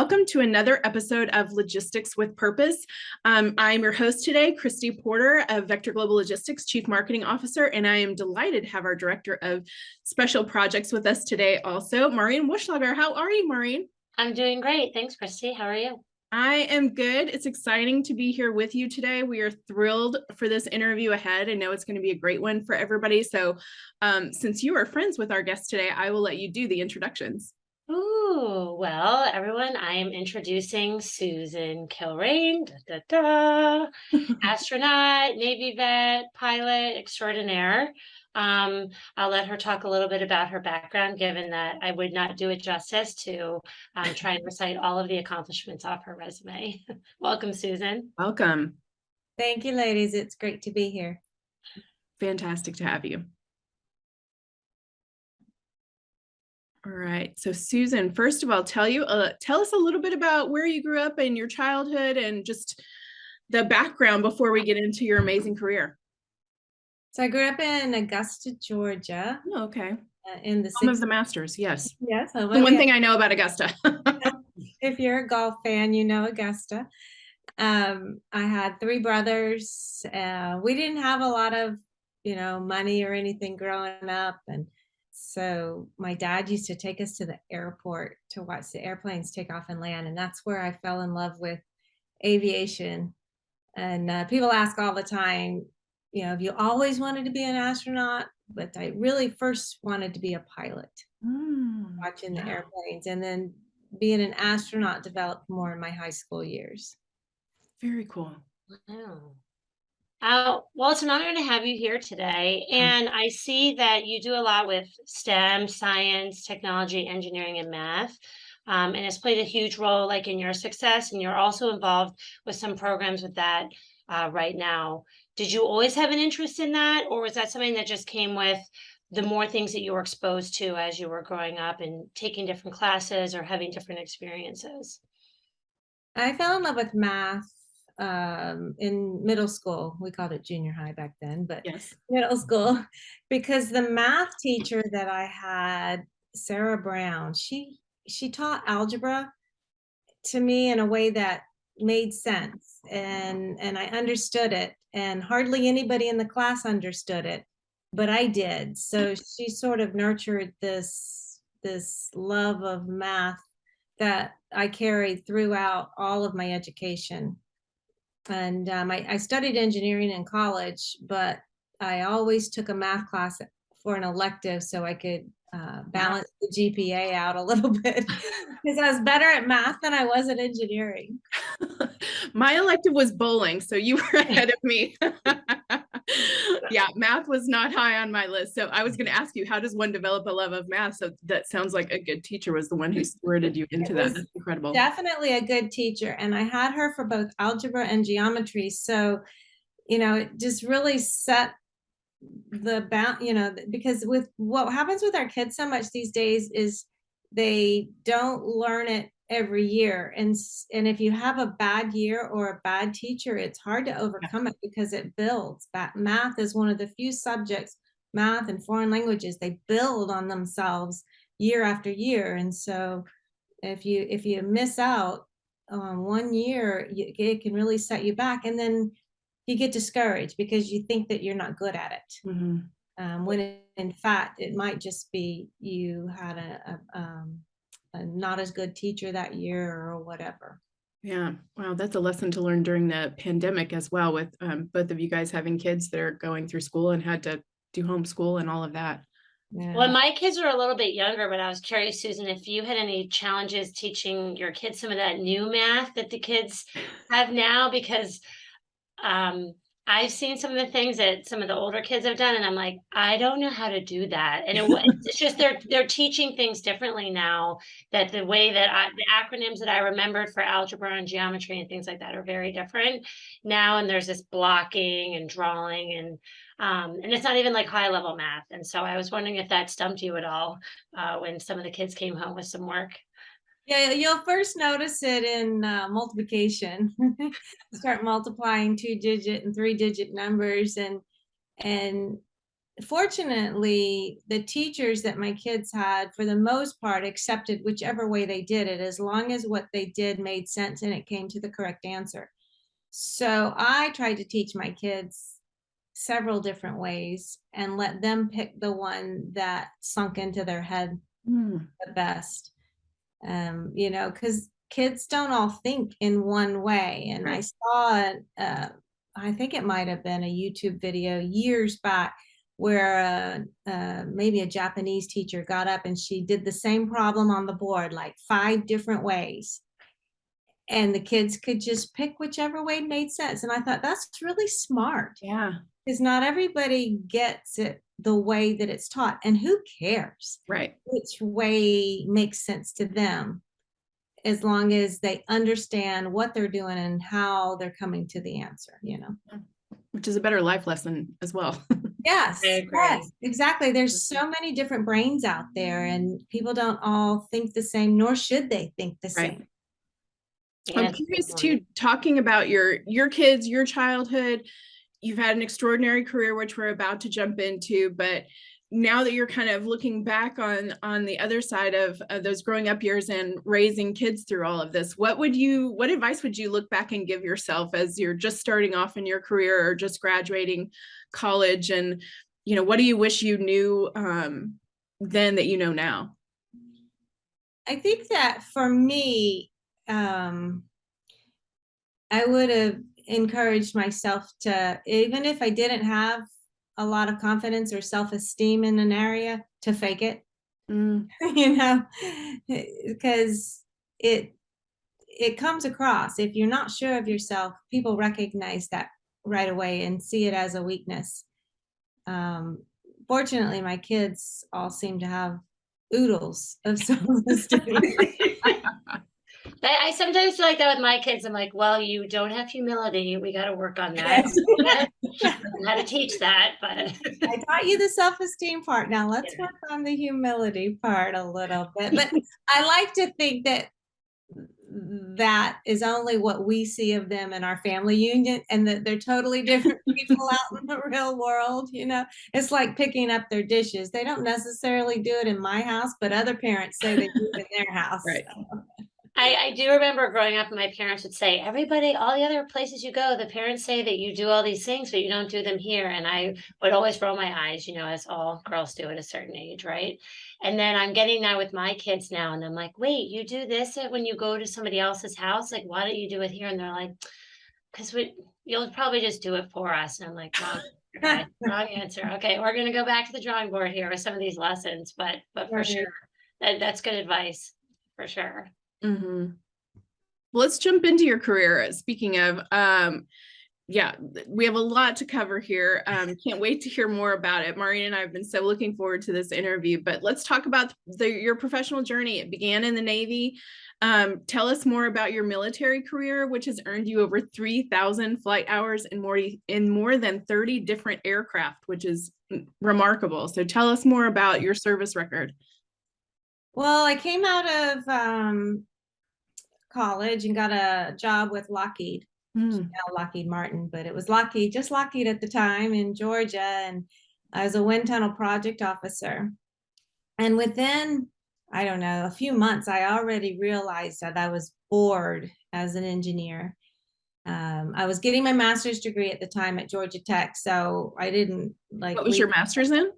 welcome to another episode of Logistics with Purpose. I'm your host today, Kristi Porter of Vector Global Logistics, Chief Marketing Officer, and I am delighted to have our Director of Special Projects with us today also, Maureen Wuschlager. How are you, Maureen? I'm doing great. Thanks, Kristi. How are you? I am good. It's exciting to be here with you today. We are thrilled for this interview ahead. I know it's going to be a great one for everybody. So since you are friends with our guest today, I will let you do the introductions. Ooh, well, everyone, I am introducing Susan Kilrain, astronaut, Navy vet, pilot extraordinaire. I'll let her talk a little bit about her background, given that I would not do it justice to try and recite all of the accomplishments off her resume. Welcome, Susan. Welcome. Thank you, ladies. It's great to be here. Fantastic to have you. All right. So Susan, first of all, tell us a little bit about where you grew up and your childhood and just the background before we get into your amazing career. So I grew up in Augusta, Georgia. Oh, okay. In the Home of the Masters, yes. Yes. The one thing I know about Augusta. If you're a golf fan, you know Augusta. I had three brothers. We didn't have a lot of, money or anything growing up, and so my dad used to take us to the airport to watch the airplanes take off and land, and that's where I fell in love with aviation. And people ask all the time, if you always wanted to be an astronaut, but I really first wanted to be a pilot, watching the airplanes, and then being an astronaut developed more in my high school years. Very cool. Wow. Well, it's an honor to have you here today. And I see that you do a lot with STEM, science, technology, engineering, and math. And it's played a huge role like in your success. And you're also involved with some programs with that right now. Did you always have an interest in that? Or was that something that just came with the more things that you were exposed to as you were growing up and taking different classes or having different experiences? I fell in love with math in middle school. We called it junior high back then, but yes, middle school, because the math teacher that I had, Sarah Brown, she taught algebra to me in a way that made sense, and I understood it, and hardly anybody in the class understood it, but I did. So she sort of nurtured this love of math that I carried throughout all of my education. And I studied engineering in college, but I always took a math class for an elective so I could balance the GPA out a little bit, because I was better at math than I was at engineering. My elective was bowling, so you were ahead of me. Yeah, math was not high on my list. So I was going to ask you, how does one develop a love of math? So that sounds like a good teacher was the one who stewarded you into that. That's incredible. Definitely a good teacher. And I had her for both algebra and geometry. So, it just really set the bound, because with what happens with our kids so much these days is they don't learn it every year. And if you have a bad year or a bad teacher, it's hard to overcome it because it builds. Math is one of the few subjects, math and foreign languages, they build on themselves year after year. And so if you miss out on 1 year, it can really set you back. And then you get discouraged because you think that you're not good at it. Mm-hmm. When in fact, it might just be you had a not as good teacher that year or whatever. Yeah. Wow. That's a lesson to learn during the pandemic as well, with both of you guys having kids that are going through school and had to do homeschool and all of that. Yeah. Well, my kids were a little bit younger, but I was curious, Susan, if you had any challenges teaching your kids some of that new math that the kids have now, because I've seen some of the things that some of the older kids have done, and I'm like, I don't know how to do that. And it's just they're teaching things differently now. That the way that the acronyms that I remembered for algebra and geometry and things like that are very different now. And there's this blocking and drawing, and it's not even like high level math. And so I was wondering if that stumped you at all when some of the kids came home with some work. Yeah, you'll first notice it in multiplication. Start multiplying 2-digit and 3-digit numbers, and fortunately, the teachers that my kids had, for the most part, accepted whichever way they did it, as long as what they did made sense and it came to the correct answer. So I tried to teach my kids several different ways and let them pick the one that sunk into their head the best. You know, because kids don't all think in one way. And I saw, I think it might have been a YouTube video years back where maybe a Japanese teacher got up and she did the same problem on the board, like 5 different ways. And the kids could just pick whichever way made sense. And I thought that's really smart. Yeah. Because not everybody gets it the way that it's taught. And who cares? Right. Which way makes sense to them, as long as they understand what they're doing and how they're coming to the answer, you know. Which is a better life lesson as well. Yes, I agree. yes, exactly. There's so many different brains out there, and people don't all think the same, nor should they think the Right. same. I'm curious too, talking about your kids, your childhood. You've had an extraordinary career, which we're about to jump into, but now that you're kind of looking back on the other side of those growing up years and raising kids through all of this, what advice would you look back and give yourself as you're just starting off in your career or just graduating college? And, you know, what do you wish you knew then that you know now? I think that for me, I would have encouraged myself to, even if I didn't have a lot of confidence or self-esteem in an area, to fake it. You know, because it comes across. If you're not sure of yourself, people recognize that right away and see it as a weakness. Fortunately, my kids all seem to have oodles of self-esteem. I sometimes feel like that with my kids. I'm like, well, you don't have humility. We got to work on that. How to teach that, but I taught you the self-esteem part. Now let's work on the humility part a little bit. But I like to think that that is only what we see of them in our family union, and that they're totally different people out in the real world. You know, it's like picking up their dishes. They don't necessarily do it in my house, but other parents say they do it in their house. Right. So. I do remember growing up, my parents would say, everybody, all the other places you go, the parents say that you do all these things, but you don't do them here. And I would always roll my eyes, you know, as all girls do at a certain age, right? And then I'm getting that with my kids now. And I'm like, wait, you do this when you go to somebody else's house? Like, why don't you do it here? And they're like, because you'll probably just do it for us. And I'm like, wrong, okay, wrong answer. Okay, we're going to go back to the drawing board here with some of these lessons. But for sure, that's good advice, for sure. Mm-hmm. Let's jump into your career. Speaking of, yeah, we have a lot to cover here. Can't wait to hear more about it. Maureen and I have been so looking forward to this interview, but let's talk about your professional journey. It began in the Navy. Tell us more about your military career, which has earned you over 3,000 flight hours in more than 30 different aircraft, which is remarkable. So tell us more about your service record. Well, I came out of college and got a job with Lockheed, now Lockheed Martin, but it was Lockheed, just Lockheed at the time, in Georgia. And I was a wind tunnel project officer. And within, I don't know, a few months, I already realized that I was bored as an engineer. I was getting my master's degree at the time at Georgia Tech, so I didn't like. What was your master's in?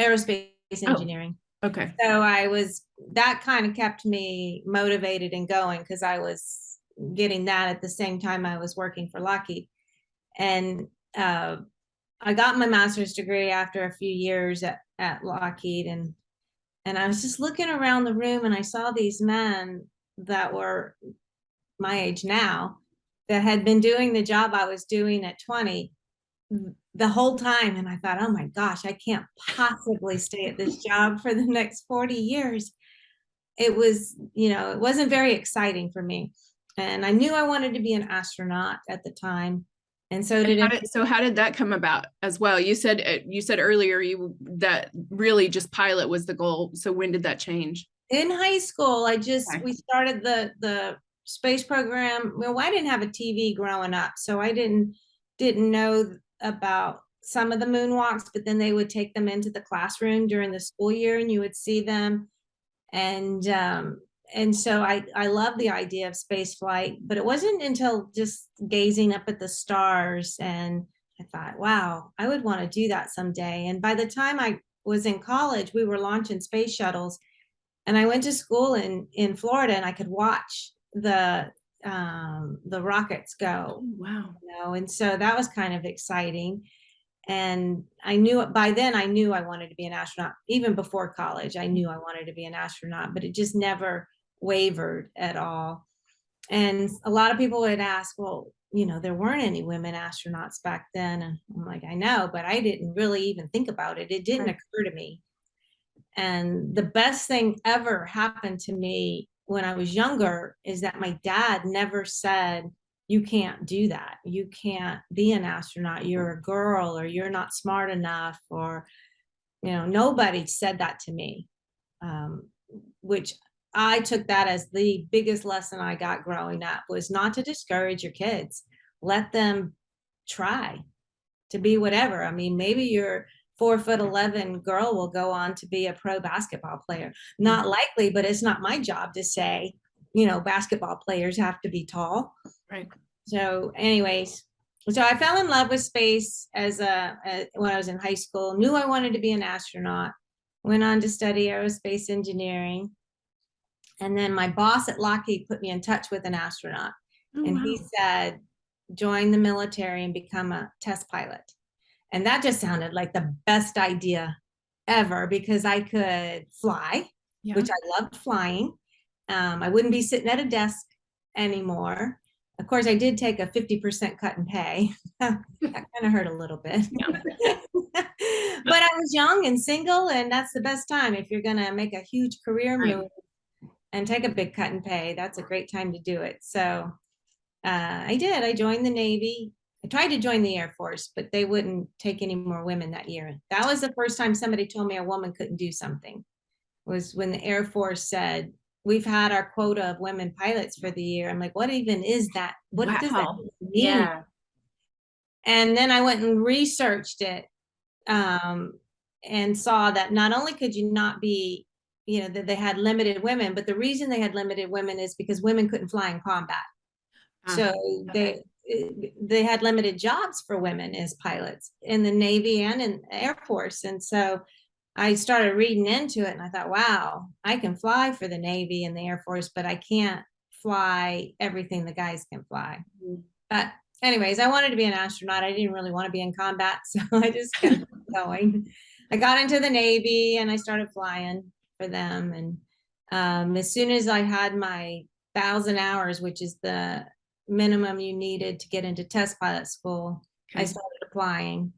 Aerospace engineering. Okay. So that kind of kept me motivated and going, because I was getting that at the same time I was working for Lockheed. And I got my master's degree after a few years at Lockheed. And I was just looking around the room, and I saw these men that were my age now that had been doing the job I was doing at 20 the whole time. And I thought, oh my gosh, I can't possibly stay at this job for the next 40 years. It was, you know, it wasn't very exciting for me. And I knew I wanted to be an astronaut at the time. And so how did that come about as well? You said earlier that really just pilot was the goal. So when did that change? In high school, we started the space program. Well, I didn't have a TV growing up, so I didn't know about some of the moonwalks, but then they would take them into the classroom during the school year and you would see them. And so I love the idea of space flight, but it wasn't until just gazing up at the stars and I thought, wow, I would want to do that someday. And by the time I was in college, we were launching space shuttles, and I went to school in Florida, and I could watch the rockets go. Oh, wow. You know, and so that was kind of exciting. And I knew by then I knew I wanted to be an astronaut. Even before college, I knew I wanted to be an astronaut, but it just never wavered at all. And a lot of people would ask, well, you know, there weren't any women astronauts back then. And I'm like, I know, but I didn't really even think about it. It didn't occur to me. And the best thing ever happened to me when I was younger is that my dad never said, you can't do that. You can't be an astronaut. You're a girl, or you're not smart enough, or, you know, nobody said that to me, which I took that as the biggest lesson I got growing up, was not to discourage your kids. Let them try to be whatever. I mean, maybe you're 4'11" girl will go on to be a pro basketball player. Not likely, but it's not my job to say, you know, basketball players have to be tall. Right. So anyways, so I fell in love with space when I was in high school, knew I wanted to be an astronaut, went on to study aerospace engineering. And then my boss at Lockheed put me in touch with an astronaut. Oh, and wow. he said, join the military and become a test pilot. And that just sounded like the best idea ever, because I could fly, which I loved flying. I wouldn't be sitting at a desk anymore. Of course, I did take a 50% cut in pay. That kind of hurt a little bit. But I was young and single, and that's the best time. If you're going to make a huge career move and take a big cut in pay, that's a great time to do it. So I did. I joined the Navy. I tried to join the Air Force, but they wouldn't take any more women that year. That was the first time somebody told me a woman couldn't do something, was when the Air Force said, we've had our quota of women pilots for the year. I'm like, what even is that? What does that mean? Yeah. And then I went and researched it, and saw that not only could you not be, you know, that they had limited women, but the reason they had limited women is because women couldn't fly in combat. So they had limited jobs for women as pilots in the Navy and in the Air Force. And so I started reading into it, and I thought, wow, I can fly for the Navy and the Air Force, but I can't fly everything the guys can fly. But anyways, I wanted to be an astronaut. I didn't really want to be in combat, so I just kept going. I got into the Navy and I started flying for them. And as soon as I had my 1,000 hours, which is the minimum you needed to get into test pilot school, I started applying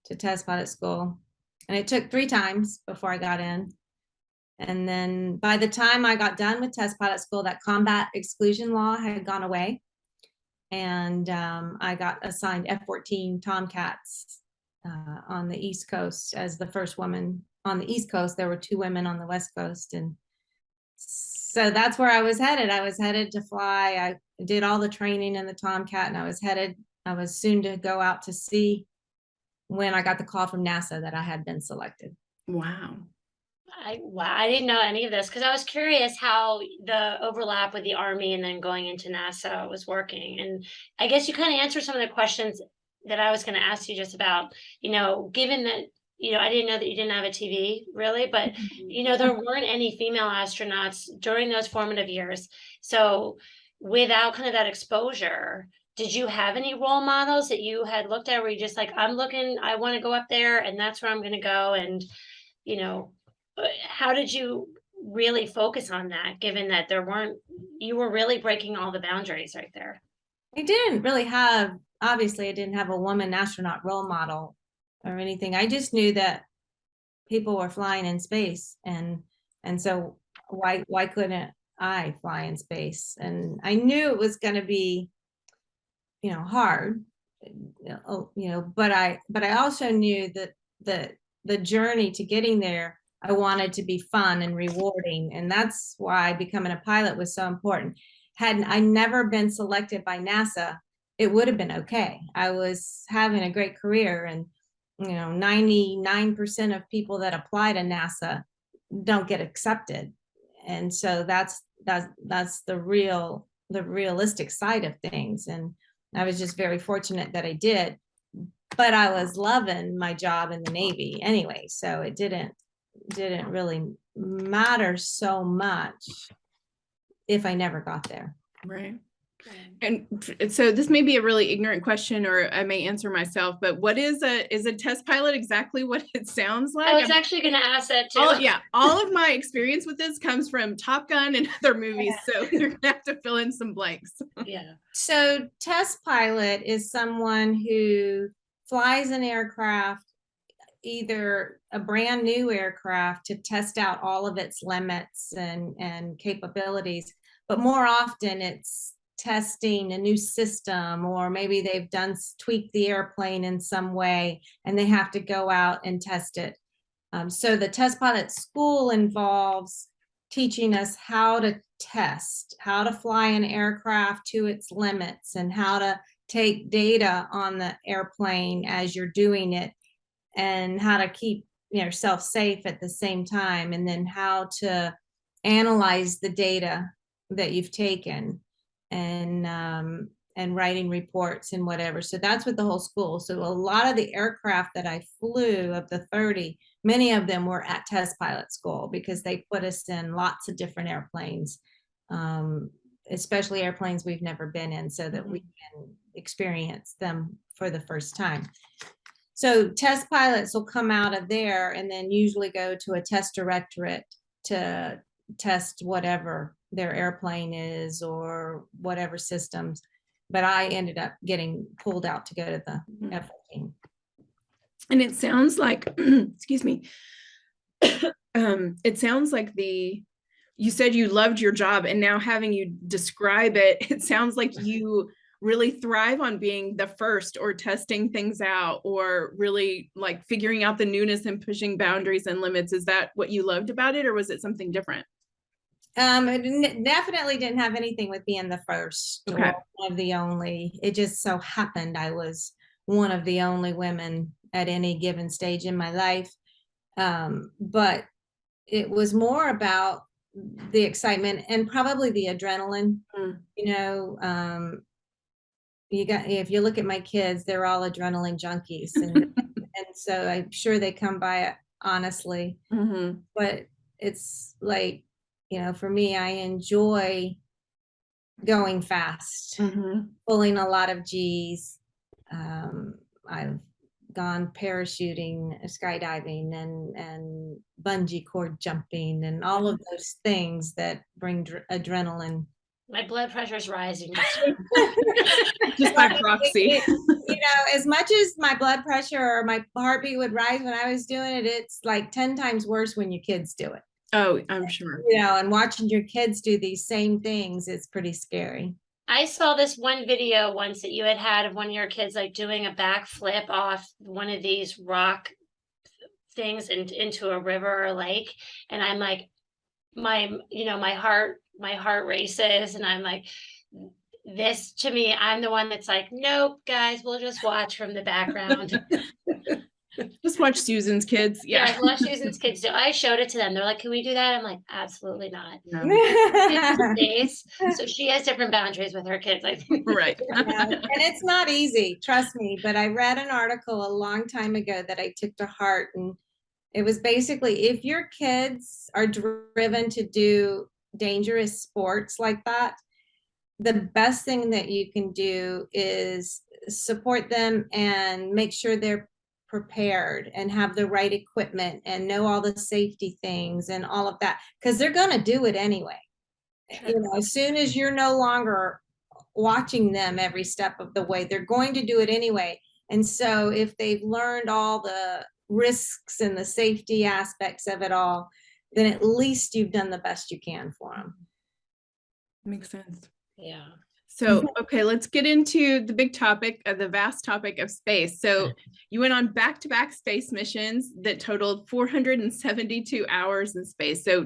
to test pilot school. And it took 3 times before I got in. And then by the time I got done with test pilot school, that combat exclusion law had gone away. And I got assigned F-14 Tomcats on the East Coast as the first woman on the East Coast. There were 2 women on the West Coast. And so that's where I was headed. I was headed to fly. I did all the training in the Tomcat, and I was soon to go out to sea when I got the call from NASA that I had been selected. Wow. I didn't know any of this, because I was curious how the overlap with the Army and then going into NASA was working. And I guess you kind of answered some of the questions that I was going to ask you, just about, you know, given that, you know, I didn't know that you didn't have a TV really, but, you know, there weren't any female astronauts during those formative years. So without kind of that exposure, did you have any role models that you had looked at where you just like, I want to go up there and that's where I'm going to go? And, you know, how did you really focus on that, given that you were really breaking all the boundaries right there? I didn't have a woman astronaut role model or anything. I just knew that people were flying in space, and so why couldn't I fly in space? And I knew it was going to be, you know, hard, you know, but I also knew that the journey to getting there, I wanted to be fun and rewarding. And that's why becoming a pilot was so important. Had I never been selected by NASA, it would have been okay. I was having a great career, and 99% of people that apply to NASA don't get accepted. And so that's the realistic side of things. And I was just very fortunate that I did, but I was loving my job in the Navy anyway. So it didn't really matter so much if I never got there. Right. And so this may be a really ignorant question, or I may answer myself, but what is a test pilot exactly what it sounds like? I was actually going to ask that too. All of my experience with this comes from Top Gun and other movies. So you're gonna have to fill in some blanks. Yeah. So test pilot is someone who flies an aircraft, either a brand new aircraft, to test out all of its limits and capabilities, but more often it's testing a new system, or maybe they've tweaked the airplane in some way and they have to go out and test it. So the test pilot school involves teaching us how to test, how to fly an aircraft to its limits, and how to take data on the airplane as you're doing it, and how to keep yourself safe at the same time, and then how to analyze the data that you've taken, and writing reports and whatever. So that's what the whole school. So a lot of the aircraft that I flew, of the 30, many of them were at test pilot school, because they put us in lots of different airplanes, especially airplanes we've never been in, so that we can experience them for the first time. So test pilots will come out of there and then usually go to a test directorate to test whatever their airplane is, or whatever systems. But I ended up getting pulled out to go to the F-14. And it sounds like, excuse me, it sounds like you said you loved your job, and now having you describe it, it sounds like you really thrive on being the first, or testing things out, or really like figuring out the newness and pushing boundaries and limits. Is that what you loved about it, or was it something different? It definitely didn't have anything with being the first, Okay. or one of the only. It just so happened I was one of the only women at any given stage in my life. But it was more about the excitement and probably the adrenaline. If you look at my kids, they're all adrenaline junkies, and so I'm sure they come by it honestly. But it's like, for me, I enjoy going fast, pulling a lot of G's. I've gone parachuting, skydiving, and bungee cord jumping, and all of those things that bring adrenaline. My blood pressure is rising. Just by proxy. As much as my blood pressure or my heartbeat would rise when I was doing it, it's like 10 times worse when your kids do it. Oh, I'm sure. And watching your kids do these same things is pretty scary. I saw this one video once that you had of one of your kids like doing a backflip off one of these rock things into a river or lake, and I'm like, my heart races, and I'm like, this, to me, I'm the one that's like, nope, guys, we'll just watch from the background. Just watch Susan's kids. Yeah, watch Susan's kids. So I showed it to them. They're like, can we do that? I'm like, absolutely not. no. So she has different boundaries with her kids, I think. Right. And it's not easy, trust me, but I read an article a long time ago that I took to heart, and it was basically, if your kids are driven to do dangerous sports like that, the best thing that you can do is support them and make sure they're prepared and have the right equipment and know all the safety things and all of that, because they're going to do it anyway. As soon as you're no longer watching them every step of the way, they're going to do it anyway. And so if they've learned all the risks and the safety aspects of it all, then at least you've done the best you can for them. Makes sense. Yeah. So, okay, let's get into the big topic, the vast topic of space. So you went on back-to-back space missions that totaled 472 hours in space. So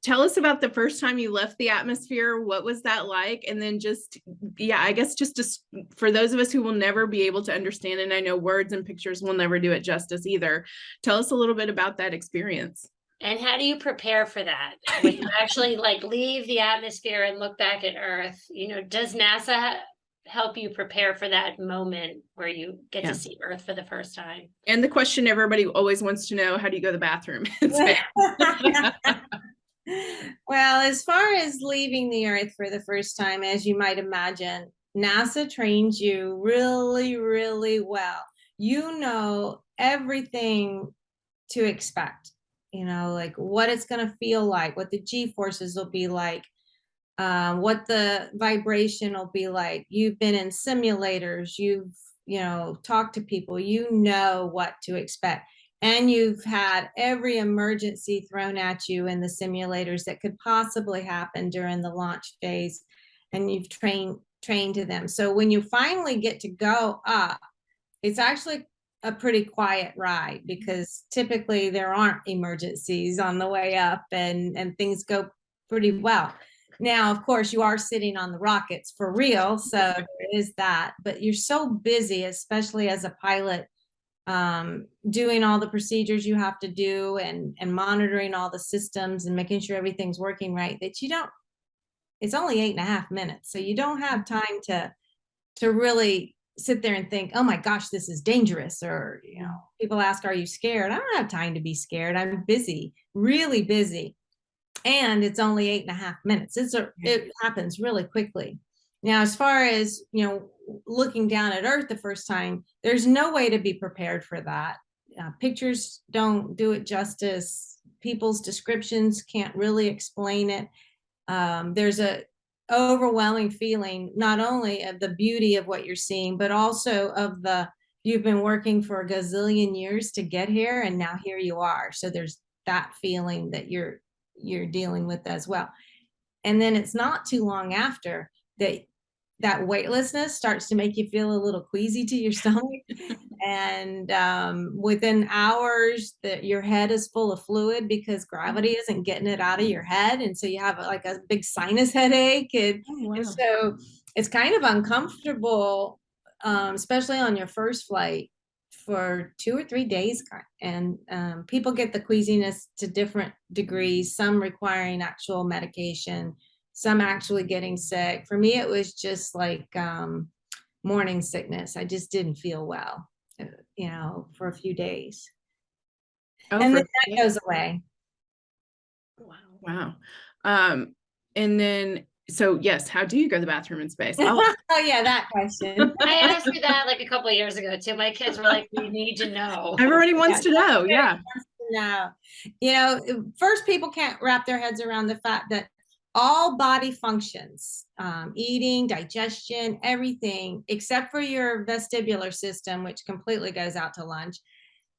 tell us about the first time you left the atmosphere. What was that like? And then just, yeah, I guess just for those of us who will never be able to understand, and I know words and pictures will never do it justice either, tell us a little bit about that experience. And how do you prepare for that? When you actually like leave the atmosphere and look back at Earth, does NASA help you prepare for that moment where you get to see Earth for the first time? And the question everybody always wants to know, how do you go to the bathroom? Well, as far as leaving the Earth for the first time, as you might imagine, NASA trains you really, really well. You know everything to expect, like what it's going to feel like, what the G-forces will be like, what the vibration will be like. You've been in simulators, you've, talked to people, you know what to expect. And you've had every emergency thrown at you in the simulators that could possibly happen during the launch phase. And you've trained to them. So when you finally get to go up, it's actually a pretty quiet ride, because typically there aren't emergencies on the way up, and things go pretty well. Now, of course, you are sitting on the rockets for real, so there is that, but you're so busy, especially as a pilot, doing all the procedures you have to do, and monitoring all the systems and making sure everything's working right, that it's only 8.5 minutes. So you don't have time to really sit there and think, oh my gosh, this is dangerous. Or, people ask, are you scared? I don't have time to be scared. I'm busy, really busy. And it's only 8.5 minutes. It happens really quickly. Now, as far as, looking down at Earth the first time, there's no way to be prepared for that. Pictures don't do it justice. People's descriptions can't really explain it. There's a overwhelming feeling, not only of the beauty of what you're seeing, but also of you've been working for a gazillion years to get here, and now here you are. So there's that feeling that you're dealing with as well. And then it's not too long after that weightlessness starts to make you feel a little queasy to your stomach. And within hours, that your head is full of fluid because gravity isn't getting it out of your head. And so you have like a big sinus headache. And, and so it's kind of uncomfortable, especially on your first flight, for 2 or 3 days. And people get the queasiness to different degrees, some requiring actual medication, some actually getting sick. For me, it was just like morning sickness. I just didn't feel well, for a few days. And then that goes away. Wow. And then, so yes, how do you go to the bathroom in space? Oh yeah, that question. I asked you that like a couple of years ago too. My kids were like, we need to know. Everybody wants to know. Yeah. No, first, people can't wrap their heads around the fact that all body functions, eating, digestion, everything, except for your vestibular system, which completely goes out to lunch.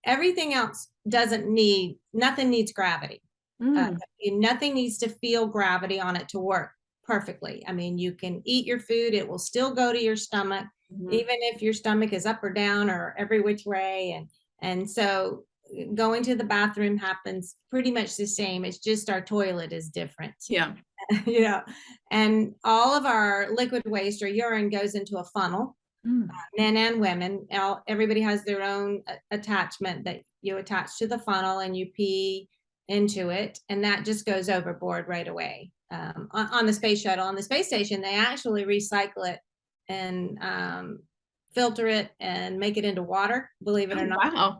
Everything else nothing needs gravity. Nothing needs to feel gravity on it to work perfectly. I mean, you can eat your food, it will still go to your stomach, even if your stomach is up or down or every which way. And so going to the bathroom happens pretty much the same. It's just our toilet is different. Yeah. And all of our liquid waste or urine goes into a funnel, men and women. Everybody has their own attachment that you attach to the funnel, and you pee into it, and that just goes overboard right away. On the space shuttle, on the space station, they actually recycle it and filter it and make it into water, believe it or not. Wow.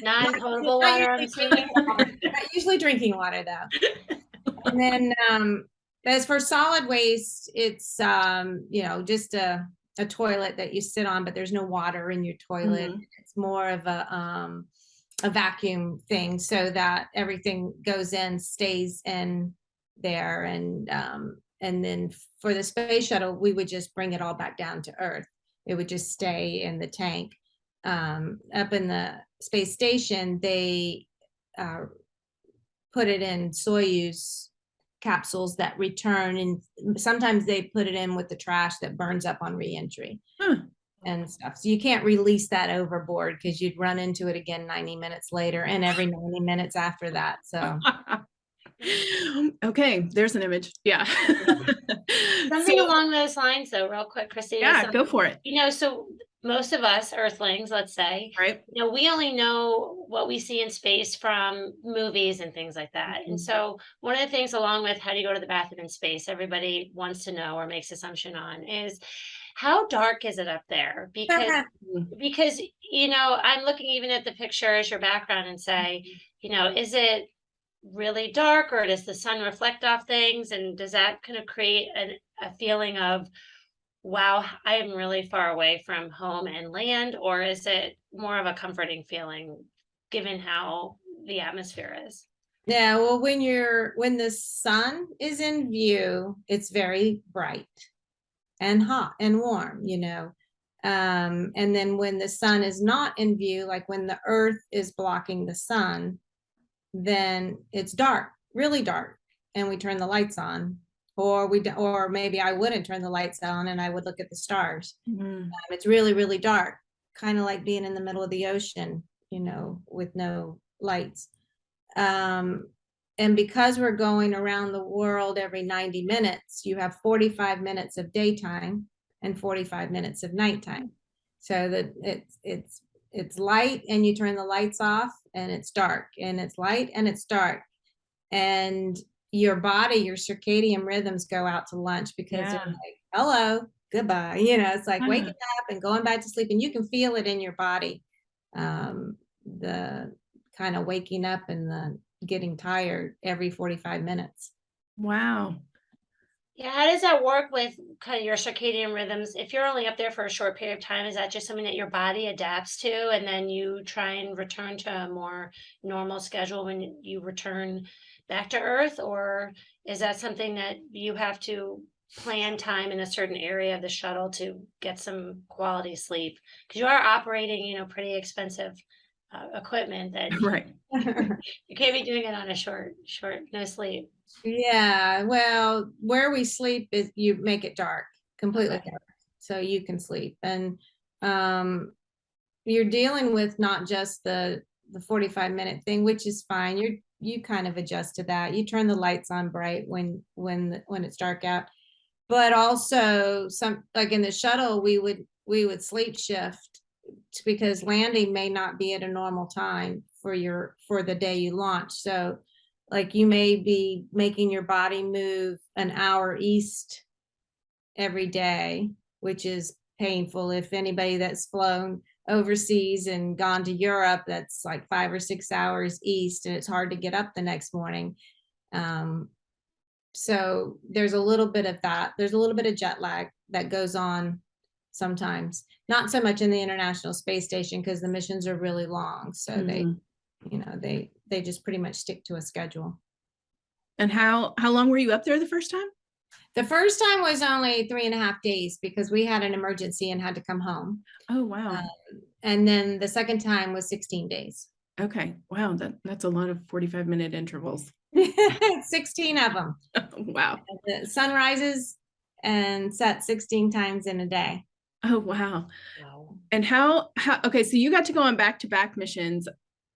Non-potable water, I'm assuming. Not usually drinking water, though. And then as for solid waste, it's just a toilet that you sit on, but there's no water in your toilet. It's more of a vacuum thing, so that everything goes in, stays in there. And then for the space shuttle, we would just bring it all back down to Earth. It would just stay in the tank. Up in the space station, they put it in Soyuz capsules that return, and sometimes they put it in with the trash that burns up on re-entry and stuff. So you can't release that overboard, because you'd run into it again 90 minutes later and every 90 minutes after that. So Okay, there's an image. Yeah. Something So, along those lines, though, real quick, Christy, yeah, go for it. so most of us Earthlings, let's say, Right. we only know what we see in space from movies and things like that. And so one of the things, along with how do you go to the bathroom in space, everybody wants to know or makes assumption on is how dark is it up there? Because I'm looking even at the picture as your background and say, is it really dark, or does the sun reflect off things, and does that kind of create a feeling of, wow, I am really far away from home and land, or is it more of a comforting feeling given how the atmosphere is? Yeah, well, when the sun is in view, it's very bright and hot and warm, and then when the sun is not in view, like when the earth is blocking the sun, then it's dark, really dark, and we turn the lights on, or maybe I wouldn't turn the lights on and I would look at the stars. It's really, really dark, kind of like being in the middle of the ocean, with no lights. And because we're going around the world every 90 minutes, you have 45 minutes of daytime and 45 minutes of nighttime. So that it's light and you turn the lights off, and it's dark, and it's light and it's dark. And your body, your circadian rhythms go out to lunch, because they're like, hello, goodbye. It's like waking up and going back to sleep, and you can feel it in your body. The kind of waking up and the getting tired every 45 minutes. Wow. Yeah, how does that work with kind of your circadian rhythms? If you're only up there for a short period of time, is that just something that your body adapts to, and then you try and return to a more normal schedule when you return back to Earth? Or is that something that you have to plan time in a certain area of the shuttle to get some quality sleep? Because you are operating, pretty expensive equipment that Right. you can't be doing it on a short, no sleep. Yeah, well, where we sleep is you make it dark, completely dark, so you can sleep. And you're dealing with not just the 45-minute thing, which is fine. You kind of adjust to that. You turn the lights on bright when it's dark out. But also, some, like in the shuttle, we would sleep shift, because landing may not be at a normal time for the day you launch. So like you may be making your body move an hour east every day, which is painful. If anybody that's flown overseas and gone to Europe, that's like 5 or 6 hours east, and it's hard to get up the next morning. So there's a little bit of that. There's a little bit of jet lag that goes on sometimes. Not so much in the International Space Station, because the missions are really long. So they just pretty much stick to a schedule. And how long were you up there the first time? The first time was only 3.5 days, because we had an emergency and had to come home. Oh, wow. And then the second time was 16 days. Okay. Wow. That's a lot of 45-minute intervals. 16 of them. Wow. The sun rises and sets 16 times in a day. Oh, wow. And okay, so you got to go on back-to-back missions.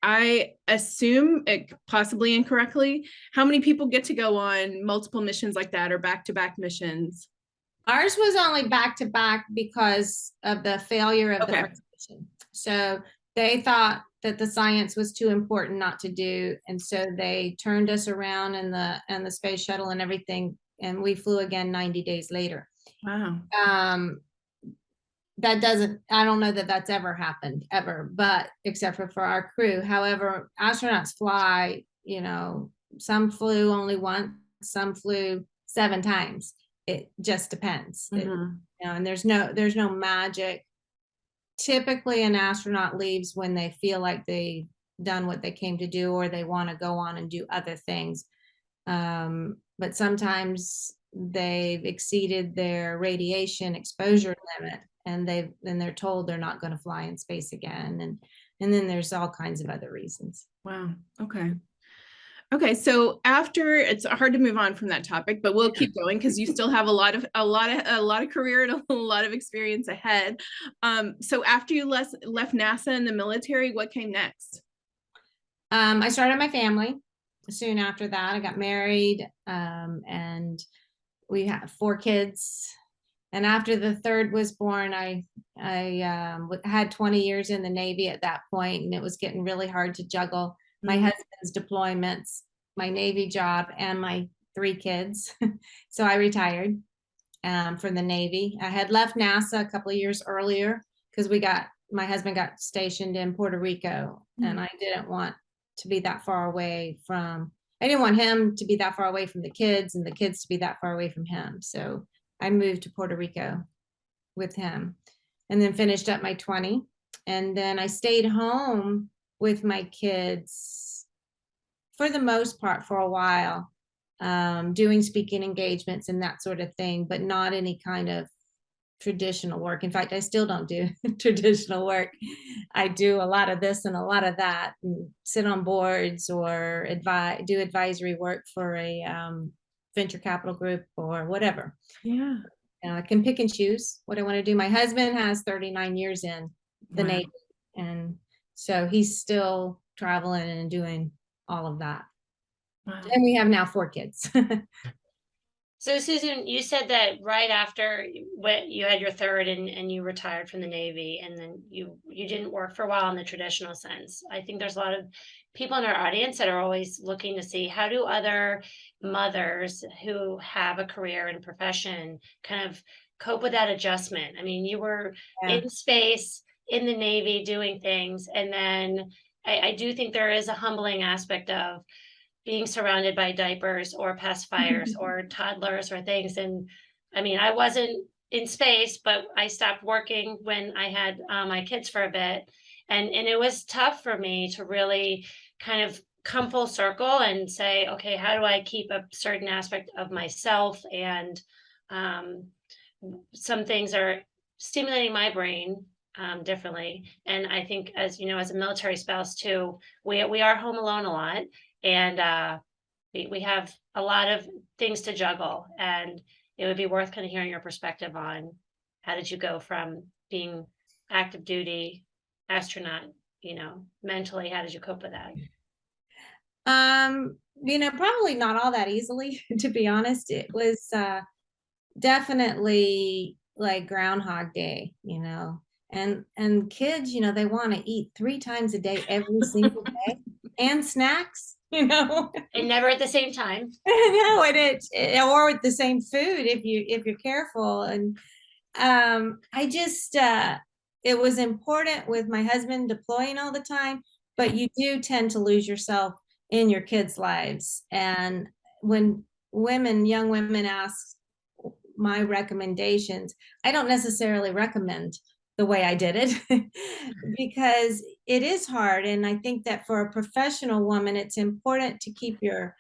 I assume, possibly incorrectly, how many people get to go on multiple missions like that, or back-to-back missions? Ours was only back-to-back because of the failure of the first mission. So they thought that the science was too important not to do, and so they turned us around in the space shuttle and everything, and we flew again 90 days later. Wow. I don't know that that's ever happened, ever, but except for our crew. However, astronauts fly, some flew only once, some flew 7 times. It just depends. And there's no magic. Typically an astronaut leaves when they feel like they've done what they came to do, or they want to go on and do other things. But sometimes they've exceeded their radiation exposure limit, and they're told they're not going to fly in space again. And then there's all kinds of other reasons. Wow. Okay. So it's hard to move on from that topic, but we'll keep going, because you still have a lot of career and a lot of experience ahead. So after you left NASA and the military, what came next? I started my family. soon after that, I got married, and we had 4 kids. And after the third was born, I had 20 years in the Navy at that point, and it was getting really hard to juggle my husband's deployments, my Navy job, and my 3 kids. So I retired from the Navy. I had left NASA a couple of years earlier because my husband got stationed in Puerto Rico, and I didn't want to be that far away from, I didn't want him to be that far away from the kids and the kids to be that far away from him. So I moved to Puerto Rico with him and then finished up my 20. And then I stayed home with my kids for the most part for a while, doing speaking engagements and that sort of thing, but not any kind of traditional work. In fact, I still don't do traditional work. I do a lot of this and a lot of that, and sit on boards or do advisory work for a venture capital group or whatever. Yeah. I can pick and choose what I want to do. My husband has 39 years in the Wow. Navy, and so he's still traveling and doing all of that. Wow. And we have now 4 kids. So Susan, you said that right after you had your third and you retired from the Navy, and then you didn't work for a while in the traditional sense. I think there's a lot of people in our audience that are always looking to see, how do other mothers who have a career and a profession kind of cope with that adjustment? I mean, you were in space, in the Navy doing things, and then I do think there is a humbling aspect of being surrounded by diapers or pacifiers or toddlers or things. And I mean, I wasn't in space, but I stopped working when I had my kids for a bit. And it was tough for me to really kind of come full circle and say, okay, how do I keep a certain aspect of myself? And some things are stimulating my brain differently. And I think, as you know, as a military spouse too, we are home alone a lot. And we have a lot of things to juggle, and it would be worth kind of hearing your perspective on how did you go from being active duty astronaut, mentally, how did you cope with that? Probably not all that easily, to be honest. It was definitely like Groundhog Day, and kids, they want to eat 3 times a day every single day, and snacks. And never at the same time. No, or with the same food if you're careful. And I just it was important with my husband deploying all the time, but you do tend to lose yourself in your kids' lives. And when young women ask my recommendations, I don't necessarily recommend the way I did it because it is hard. And I think that for a professional woman, it's important to keep your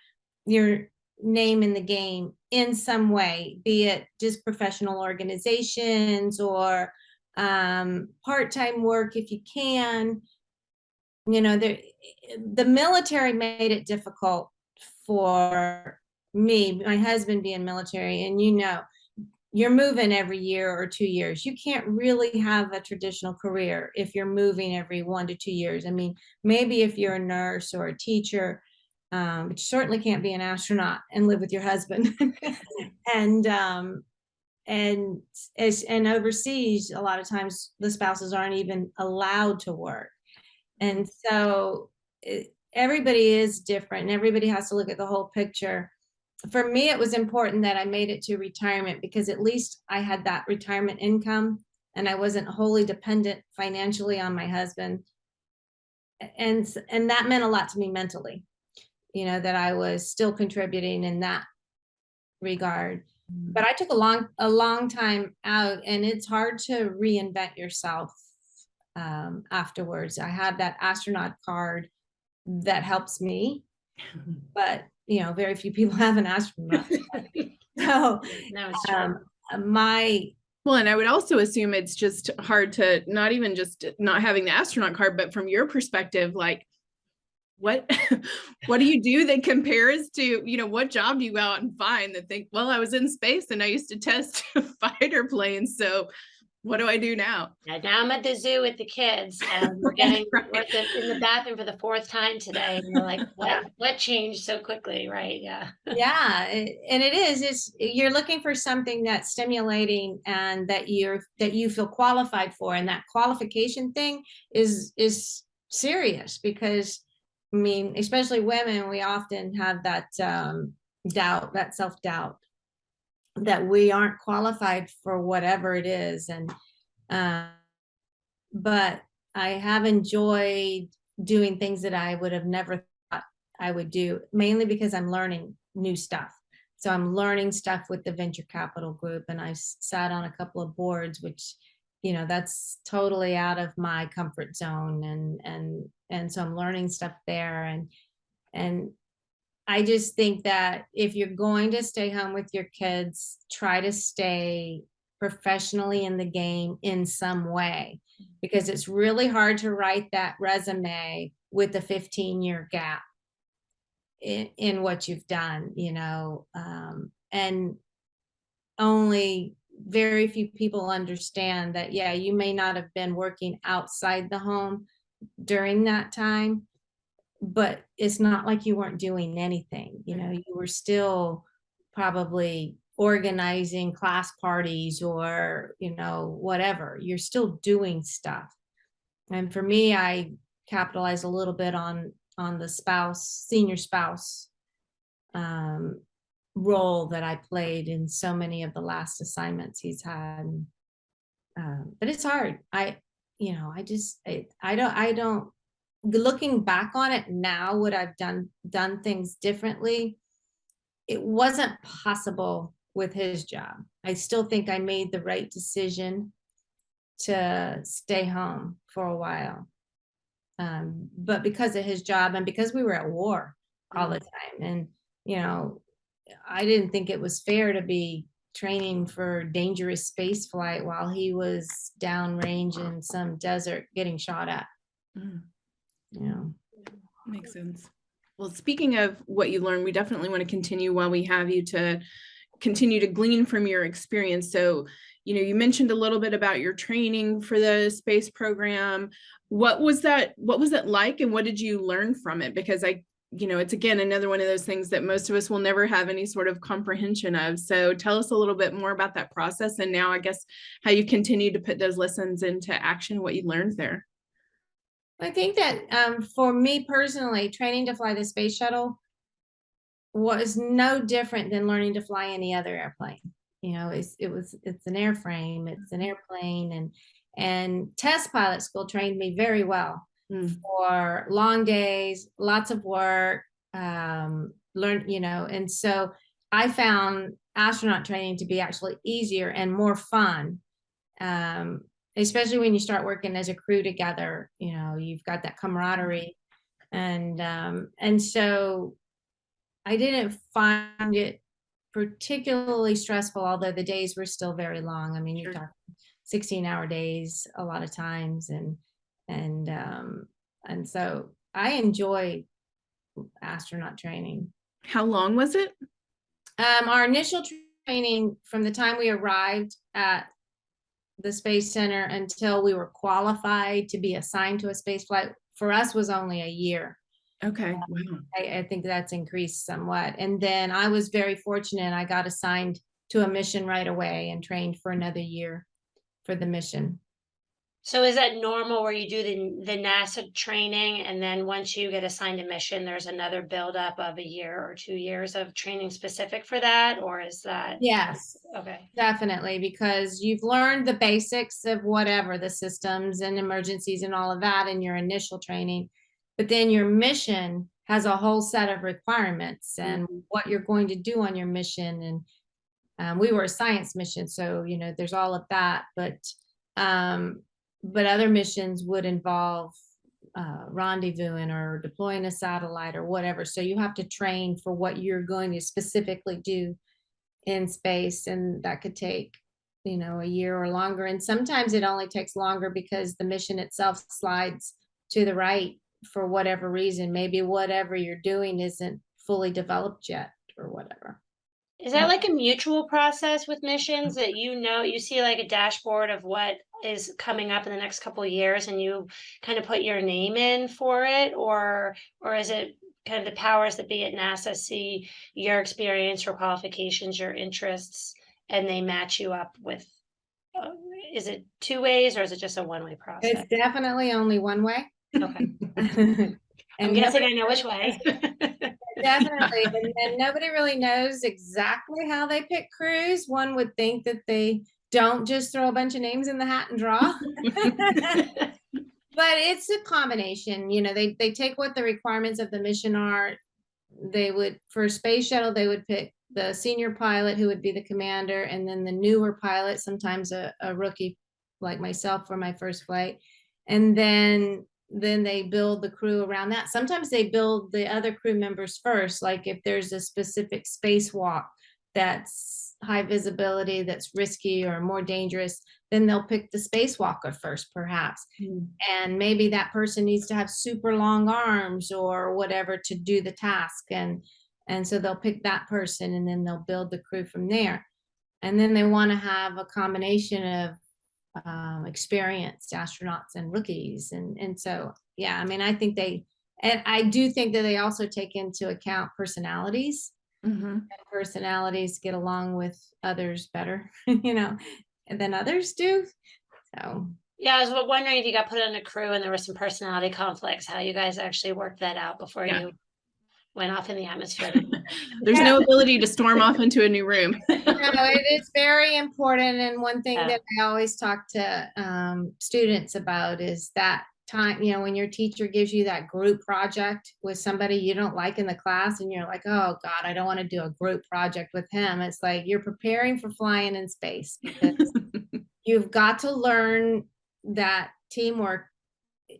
name in the game in some way, be it just professional organizations or part-time work if you can. The military made it difficult for me, my husband being military, and you're moving every year or 2 years. You can't really have a traditional career if you're moving every 1 to 2 years. I mean, maybe if you're a nurse or a teacher, but you certainly can't be an astronaut and live with your husband. and overseas, a lot of times the spouses aren't even allowed to work. And so everybody is different, and everybody has to look at the whole picture. For me, it was important that I made it to retirement because at least I had that retirement income and I wasn't wholly dependent financially on my husband. And that meant a lot to me mentally, that I was still contributing in that regard. But I took a long time out, and it's hard to reinvent yourself afterwards. I have that astronaut card that helps me, but very few people have an astronaut. So No, it's true. Well, and I would also assume it's just hard to not even just not having the astronaut card, but from your perspective, like what do you do that compares to, what job do you go out and find that think, well, I was in space and I used to test fighter planes. So What do I do now? And now I'm at the zoo with the kids, and we're getting Right. we're in the bathroom for the fourth time today, and you're like, Yeah. what changed so quickly, right? Yeah. Yeah, and it is. It's you're looking for something that's stimulating and that you feel qualified for, and that qualification thing is serious because I mean, especially women, we often have that doubt, that self-doubt that we aren't qualified for whatever it is, and uh, but I have enjoyed doing things that I would have never thought I would do, mainly because I'm learning new stuff. So I'm learning stuff with the venture capital group, and I've sat on a couple of boards, which, that's totally out of my comfort zone, and so I'm learning stuff there, and I just think that if you're going to stay home with your kids, try to stay professionally in the game in some way, because it's really hard to write that resume with a 15-year gap in what you've done, and only very few people understand that, yeah, you may not have been working outside the home during that time, but it's not like you weren't doing anything. You were still probably organizing class parties or, whatever. You're still doing stuff. And for me, I capitalize a little bit on the senior spouse role that I played in so many of the last assignments he's had. But it's hard. I don't, looking back on it now, would I've done things differently? It wasn't possible with his job. I still think I made the right decision to stay home for a while. But because of his job and because we were at war all the time, and I didn't think it was fair to be training for dangerous space flight while he was downrange in some desert getting shot at. Mm. Yeah. Makes sense. Well, speaking of what you learned, we definitely want to continue while we have you to continue to glean from your experience. So, you mentioned a little bit about your training for the space program. What was it like, and what did you learn from it? Because it's again, another one of those things that most of us will never have any sort of comprehension of. So tell us a little bit more about that process. And now I guess how you continue to put those lessons into action, what you learned there. I think that for me personally, training to fly the space shuttle was no different than learning to fly any other airplane. It's an airframe, it's an airplane, and test pilot school trained me very well for long days, lots of work, and so I found astronaut training to be actually easier and more fun. Especially when you start working as a crew together, you've got that camaraderie, and so I didn't find it particularly stressful, although the days were still very long. I mean, you're talking 16-hour days a lot of times, and so I enjoy astronaut training. How long was it? Our initial training, from the time we arrived at the Space Center until we were qualified to be assigned to a space flight, for us was only a year. Okay. Wow. I think that's increased somewhat. And then I was very fortunate. I got assigned to a mission right away and trained for another year for the mission. So is that normal where you do the NASA training, and then once you get assigned a mission, there's another buildup of a year or 2 years of training specific for that? Or is that? Yes, Okay. definitely, because you've learned the basics of whatever, the systems and emergencies and all of that in your initial training. But then your mission has a whole set of requirements and what you're going to do on your mission. And we were a science mission, so there's all of that. But other missions would involve rendezvousing or deploying a satellite or whatever. So you have to train for what you're going to specifically do in space, and that could take a year or longer. And sometimes it only takes longer because the mission itself slides to the right for whatever reason. Maybe whatever you're doing isn't fully developed yet or whatever. Is that like a mutual process with missions that you see like a dashboard of what is coming up in the next couple of years and you kind of put your name in for it, or is it kind of the powers that be at NASA see your experience, your qualifications, your interests, and they match you up with uh, is it two ways or is it just a one-way process? It's definitely only one way. Okay. I'm And guessing nobody I know which way. definitely, and nobody really knows exactly how they pick crews. One would think that they don't just throw a bunch of names in the hat and draw. But it's a combination. You know, they take what the requirements of the mission are. They would, for a space shuttle, they would pick the senior pilot who would be the commander, and then the newer pilot, sometimes a rookie like myself for my first flight. And then they build the crew around that. Sometimes they build the other crew members first, like if there's a specific spacewalk that's high visibility, that's risky or more dangerous, then they'll pick the spacewalker first, perhaps. And maybe that person needs to have super long arms or whatever to do the task. And so they'll pick that person and then they'll build the crew from there. And then they want to have a combination of experienced astronauts and rookies. And so, yeah, I mean, and I do think that they also take into account personalities. Mhm. Personalities get along with others better, you know, than others do. So Yeah, I was wondering if you got put on a crew and there were some personality conflicts, how you guys actually worked that out before Yeah. you went off in the atmosphere. There's no ability to storm off into a new room. no, it is very important. And one thing Yeah. that I always talk to students about is that time, you know, when your teacher gives you that group project with somebody you don't like in the class and you're like, oh God, I don't want to do a group project with him. It's like you're preparing for flying in space because you've got to learn that teamwork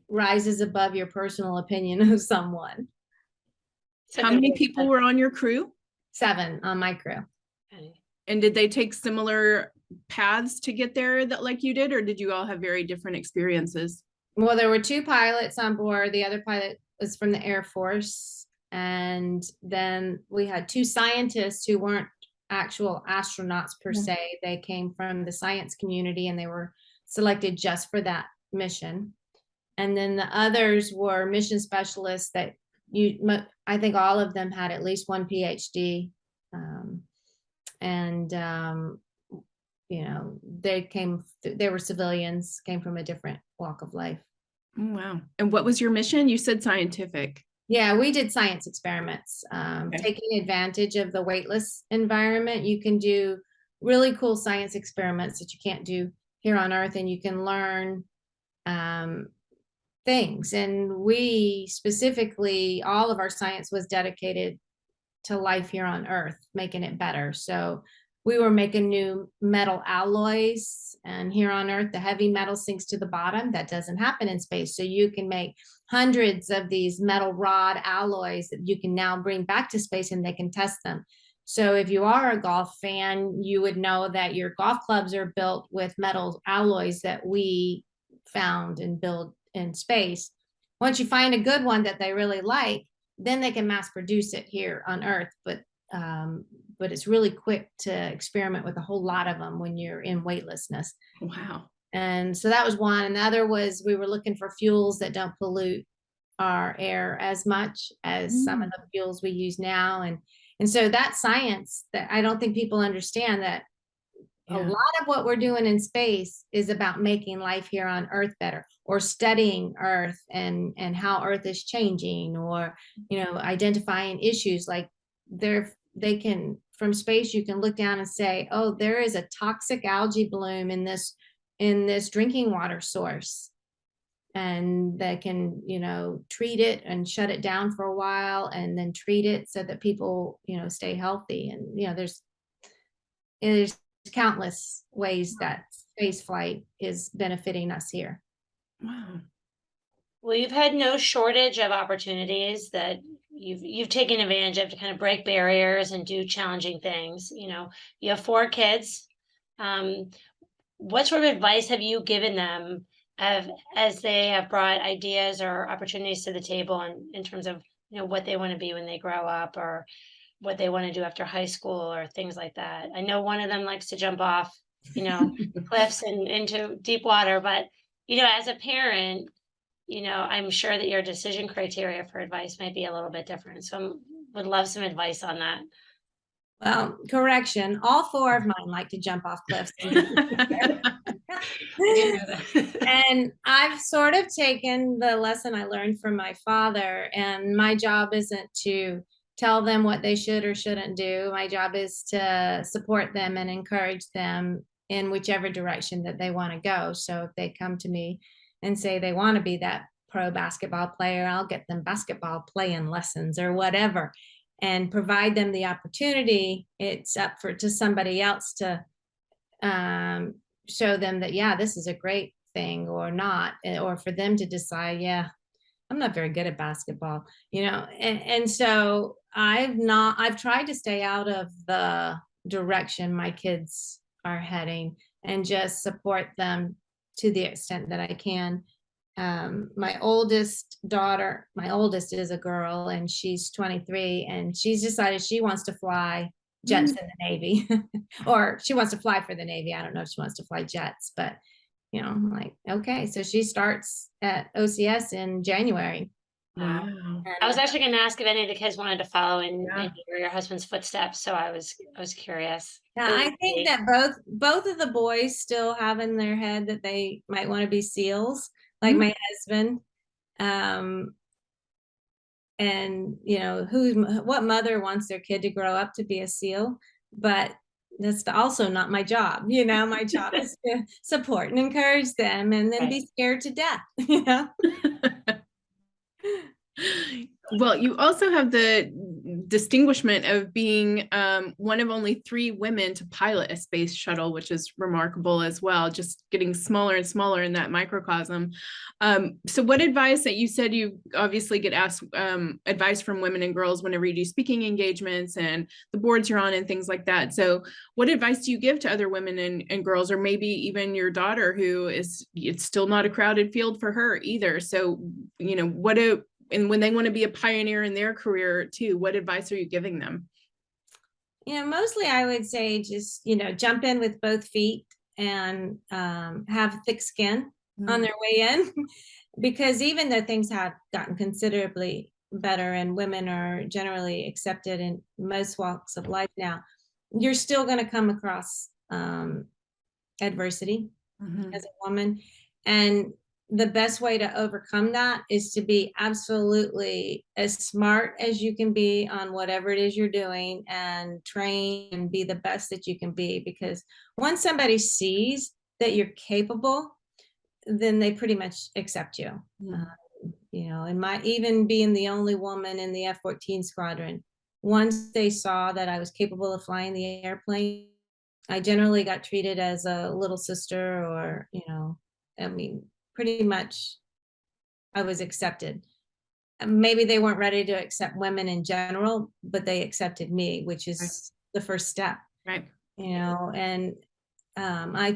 rises above your personal opinion of someone. It's a How good many way to people put were on your crew? 7 on my crew. it. And did they take similar paths to get there that like you did, or did you all have very different experiences? Well, there were 2 pilots on board. The other pilot was from the Air Force. And then we had 2 scientists who weren't actual astronauts per se. They came from the science community and they were selected just for that mission. And then the others were mission specialists that I think all of them had at least 1 PhD. You know, they were civilians, came from a different walk of life. Oh, wow. And what was your mission? You said scientific. Yeah, we did science experiments, Okay. taking advantage of the weightless environment. You can do really cool science experiments that you can't do here on Earth, and you can learn things. And we specifically, all of our science was dedicated to life here on Earth, making it better. So we were making new metal alloys, and here on Earth, the heavy metal sinks to the bottom. That doesn't happen in space. So you can make hundreds of these metal rod alloys that you can now bring back to space and they can test them. So if you are a golf fan, you would know that your golf clubs are built with metal alloys that we found and built in space. Once you find a good one that they really like, then they can mass produce it here on Earth. But it's really quick to experiment with a whole lot of them when you're in weightlessness. Wow. And so that was one. And the other was we were looking for fuels that don't pollute our air as much as some of the fuels we use now. And so that science that I don't think people understand that a lot of what we're doing in space is about making life here on Earth better, or studying Earth and how Earth is changing, or, you know, identifying issues like they can, from space, you can look down and say, oh, there is a toxic algae bloom in this drinking water source. And they can, you know, treat it and shut it down for a while and then treat it so that people, you know, stay healthy. And, you know, there's countless ways that space flight is benefiting us here. Wow. Well, you've had no shortage of opportunities that you've taken advantage of to kind of break barriers and do challenging things. You know, you have 4 kids. What sort of advice have you given them as they have brought ideas or opportunities to the table in terms of, you know, what they want to be when they grow up, or what they want to do after high school or things like that. I know one of them likes to jump off, you know, cliffs and into deep water, but you know, as a parent, you know, I'm sure that your decision criteria for advice might be a little bit different. So would love some advice on that. Well, correction, all 4 of mine like to jump off cliffs. I didn't know that. And I've sort of taken the lesson I learned from my father, and my job isn't to tell them what they should or shouldn't do. My job is to support them and encourage them in whichever direction that they want to go. So if they come to me and say they want to be that pro basketball player, I'll get them basketball playing lessons or whatever and provide them the opportunity. It's up to somebody else to show them that, yeah, this is a great thing or not, or for them to decide, yeah, I'm not very good at basketball, you know. And so I've tried to stay out of the direction my kids are heading and just support them to the extent that I can. My oldest is a girl, and she's 23, and she's decided she wants to fly jets in the Navy, or she wants to fly for the Navy. I don't know if she wants to fly jets, but you know, I'm like, okay. So she starts at OCS in January. Wow. I was actually going to ask if any of the kids wanted to follow in Yeah. your husband's footsteps, so I was curious. Yeah, I think that both of the boys still have in their head that they might want to be SEALs, like my husband. And you know, what mother wants their kid to grow up to be a SEAL? But that's also not my job. You know, my job is to support and encourage them, and then be scared to death. You know. Well, you also have the distinguishment of being one of only 3 women to pilot a space shuttle, which is remarkable as well, just getting smaller and smaller in that microcosm. So what advice, that you said you obviously get asked advice from women and girls whenever you do speaking engagements and the boards you're on and things like that. So what advice do you give to other women and girls, or maybe even your daughter, who it's still not a crowded field for her either? So, you know, and when they want to be a pioneer in their career too, what advice are you giving them? You know, mostly I would say just, you know, jump in with both feet and have thick skin on their way in, because even though things have gotten considerably better and women are generally accepted in most walks of life now, you're still going to come across adversity as a woman. And the best way to overcome that is to be absolutely as smart as you can be on whatever it is you're doing, and train and be the best that you can be. Because once somebody sees that you're capable, then they pretty much accept you. You know, and even being the only woman in the F-14 squadron, once they saw that I was capable of flying the airplane, I generally got treated as a little sister, or, you know, I mean, pretty much I was accepted. Maybe they weren't ready to accept women in general, but they accepted me, which is the first step. Right. You know, and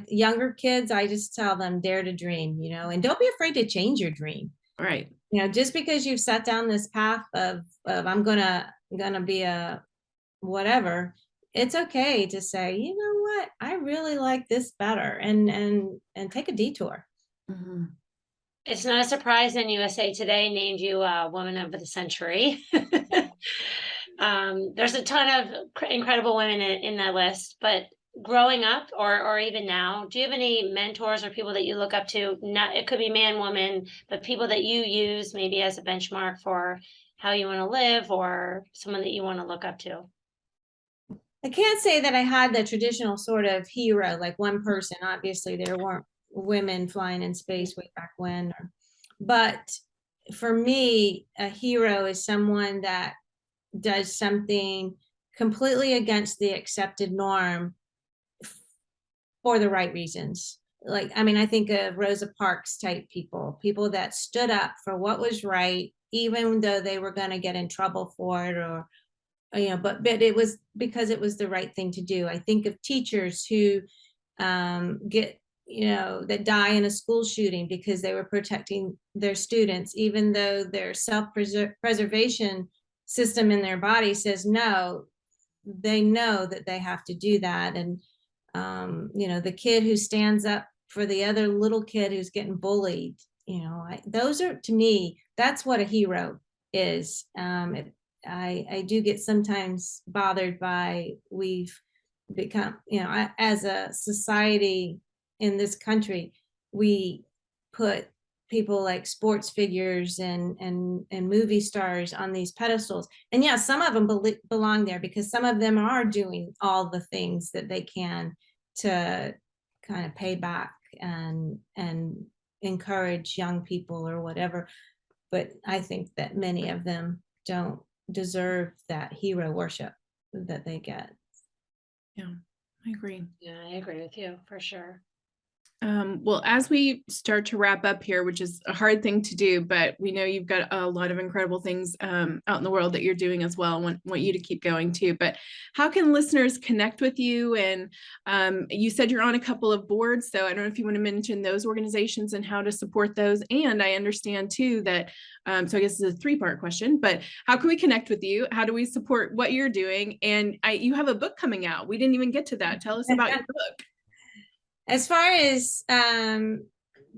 younger kids, I just tell them, dare to dream, you know, and don't be afraid to change your dream. Right. You know, just because you've sat down this path of I'm gonna be a whatever, it's okay to say, you know what, I really like this better, and take a detour. It's not a surprise when USA Today named you a Woman of the Century. There's a ton of incredible women in that list, but growing up, or even now, do you have any mentors or people that you look up to? Not, it could be man, woman, but people that you use maybe as a benchmark for how you want to live, or someone that you want to look up to? I can't say that I had the traditional sort of hero, like one person. Obviously, there weren't women flying in space way back when. But for me, a hero is someone that does something completely against the accepted norm for the right reasons. Like, I mean, I think of Rosa Parks type people that stood up for what was right, even though they were going to get in trouble for it, or you know, but it was because it was the right thing to do. I think of teachers who get, you know, that die in a school shooting because they were protecting their students, even though their self-preservation system in their body says no, they know that they have to do that. And you know, the kid who stands up for the other little kid who's getting bullied, you know, those are, to me, that's what a hero is. I do get sometimes bothered by, we've become, you know, as a society in this country, we put people like sports figures and movie stars on these pedestals. And yeah, some of them belong there because some of them are doing all the things that they can to kind of pay back and encourage young people or whatever. But I think that many of them don't deserve that hero worship that they get. Yeah, I agree. Yeah, I agree with you for sure. Well, as we start to wrap up here, which is a hard thing to do, but we know you've got a lot of incredible things out in the world that you're doing as well. Want you to keep going too. But how can listeners connect with you? And you said you're on a couple of boards, so I don't know if you want to mention those organizations and how to support those. And I understand too that, so I guess it's a three-part question, but how can we connect with you? How do we support what you're doing? And you have a book coming out. We didn't even get to that. Tell us about your book. As far as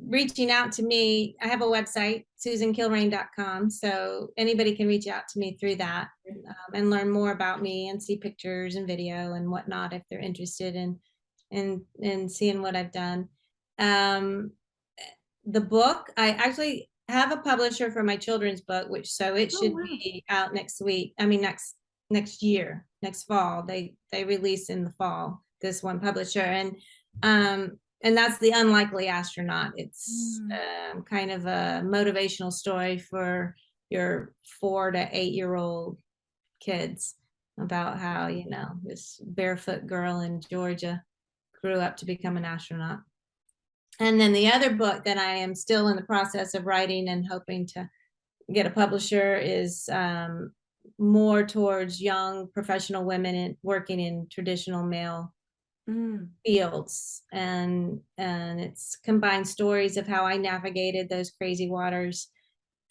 reaching out to me, I have a website, susankilrain.com. So anybody can reach out to me through that and learn more about me and see pictures and video and whatnot if they're interested in seeing what I've done. The book, I actually have a publisher for my children's book, which so it should be out next week. I mean, next year, next fall. They release in the fall, this one publisher. And that's The Unlikely Astronaut. It's kind of a motivational story for your 4 to 8 year old kids about how, you know, this barefoot girl in Georgia grew up to become an astronaut. And then the other book that I am still in the process of writing and hoping to get a publisher is more towards young professional women working in traditional male fields, and it's combined stories of how I navigated those crazy waters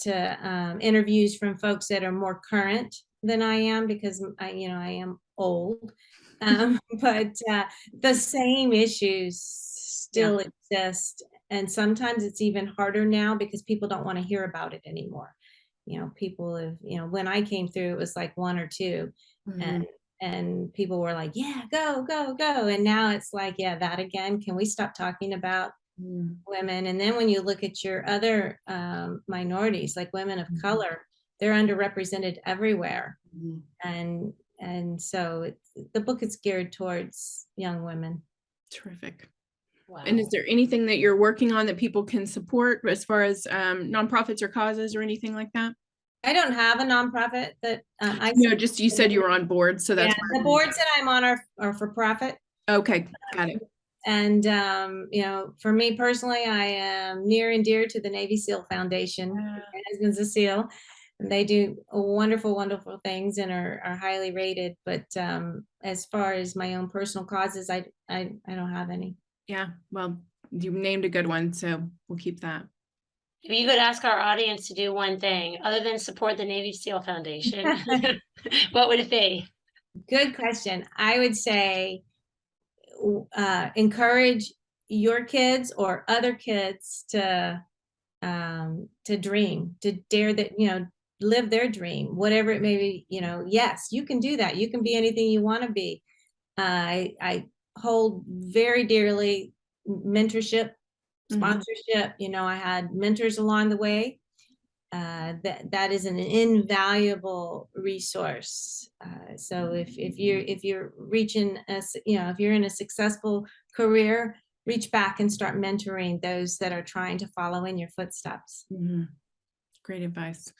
to interviews from folks that are more current than I am, because I am old, but the same issues still exist, and sometimes it's even harder now because people don't want to hear about it anymore. You know, people have, you know, when I came through, it was like 1 or 2, and people were like, yeah, go, go, go. And now it's like, yeah, that again, can we stop talking about women? And then when you look at your other minorities, like women of color, they're underrepresented everywhere. And so the book is geared towards young women. Terrific. Wow. And is there anything that you're working on that people can support as far as nonprofits or causes or anything like that? I don't have a nonprofit that no, just you said you were on board, so that's the boards that I'm on are for profit. Okay, got it. And you know, for me personally, I am near and dear to the Navy SEAL Foundation. My husband's a SEAL, and they do wonderful, wonderful things and are highly rated. But as far as my own personal causes, I don't have any. Yeah, well, you named a good one, so we'll keep that. If you could ask our audience to do one thing other than support the Navy SEAL Foundation, what would it be? Good question. I would say encourage your kids or other kids to dream, to dare, that, you know, live their dream, whatever it may be. You know, yes, you can do that. You can be anything you want to be. I hold very dearly mentorship, sponsorship. You know, I had mentors along the way. That is an invaluable resource. So if you're reaching us, you know, if you're in a successful career, reach back and start mentoring those that are trying to follow in your footsteps. Great advice.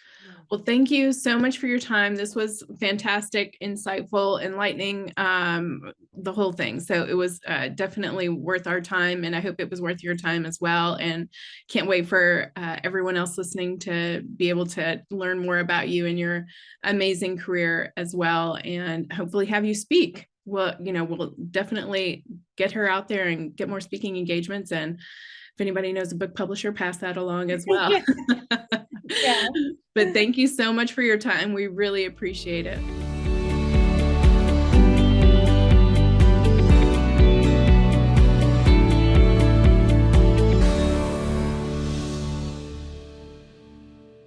Well, thank you so much for your time. This was fantastic, insightful, enlightening, the whole thing. So it was definitely worth our time, and I hope it was worth your time as well. And can't wait for everyone else listening to be able to learn more about you and your amazing career as well, and hopefully have you speak. Well, you know, we'll definitely get her out there and get more speaking engagements. And if anybody knows a book publisher, pass that along as well. Yeah. But thank you so much for your time. We really appreciate it.